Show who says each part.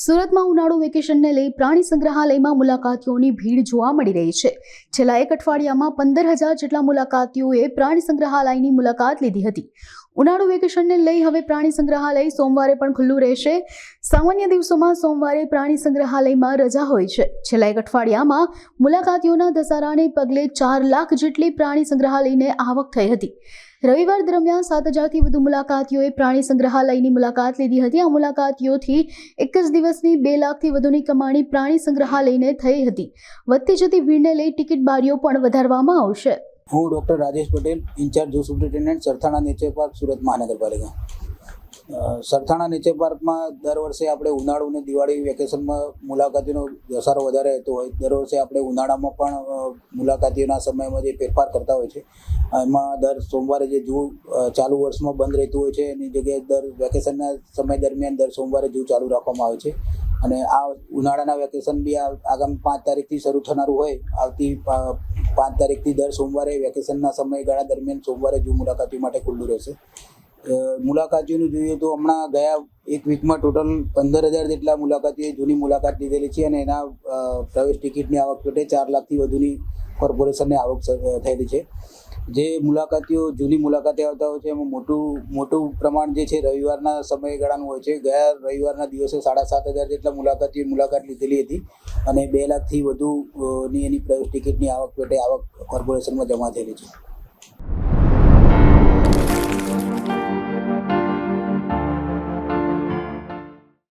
Speaker 1: સુરતમાં ઉનાળુ વેકેશનને લઈ પ્રાણી સંગ્રહાલયમાં મુલાકાતીઓની ભીડ જોવા મળી રહી છે। છેલ્લા એક અઠવાડિયામાં 15,000 જેટલા મુલાકાતીઓએ પ્રાણી સંગ્રહાલયની મુલાકાત લીધી હતી। ઉનાળુ વેકેશનને લઈ હવે પ્રાણી સંગ્રહાલય સોમવારે પણ ખુલ્લું રહેશે। સામાન્ય દિવસોમાં સોમવારે પ્રાણી સંગ્રહાલયમાં રજા હોય છે। છેલ્લા એક અઠવાડિયામાં મુલાકાતીઓના ધસારાને પગલે 4 લાખ જેટલી પ્રાણી સંગ્રહાલયને આવક થઈ હતી। રવિવાર દરમિયાન 7,000થી વધુ મુલાકાતીઓએ પ્રાણી સંગ્રહાલયની મુલાકાત લીધી હતી। આ મુલાકાતીઓથી એક જ દિવસની 2 લાખથી વધુની કમાણી પ્રાણી સંગ્રહાલયને થઈ હતી। વધતી જતી ભીડને લઈ ટિકિટ બારીઓ પણ વધારવામાં આવશે।
Speaker 2: હું doctor Rajesh Patel, incharge zoo superintendent, Sarthana nature park, Surat Mahanagarpalika. Sarthana nature પાર્કમાં દર વર્ષે આપણે ઉનાળુ અને દિવાળી વેકેશનમાં મુલાકાતીનો ઘસારો વધારે રહેતો હોય। દર વર્ષે આપણે ઉનાળામાં પણ મુલાકાતીઓના સમયમાં જે ફેરફાર કરતા હોય છે, એમાં દર સોમવારે જે ઝૂ ચાલુ વર્ષમાં બંધ રહેતું હોય છે એની જગ્યાએ દર વેકેશનના સમય દરમિયાન દર સોમવારે ઝૂ ચાલુ રાખવામાં આવે છે। અને આ ઉનાળાના વેકેશન બી આગામી 5 તારીખથી શરૂ થનારું હોય। આવતી 5 તારીખથી દર સોમવારે વેકેશનના સમયગાળા દરમિયાન સોમવારે ઝૂ મુલાકાતીઓ માટે ખુલ્લું રહેશે। મુલાકાતીઓનું જોઈએ તો હમણાં ગયા એક વીકમાં ટોટલ 15,000 જેટલા મુલાકાતીઓએ ઝૂની મુલાકાત લીધેલી છે અને એના પ્રવેશ ટિકિટની આવક પેટે 4 લાખથી વધુની કોર્પોરેશનની આવક થયેલી છે। જે મુલાકાતીઓ ઝૂની મુલાકાતે આવતા હોય છે એમાં મોટું પ્રમાણ જે છે રવિવારના સમયગાળાનું હોય છે। ગયા રવિવારના દિવસે 7,500 જેટલા મુલાકાતીઓએ મુલાકાત લીધેલી હતી અને 2 લાખથી વધુની એની પ્રવેશ ટિકિટની આવક પેટે આવક કોર્પોરેશનમાં જમા થયેલી છે।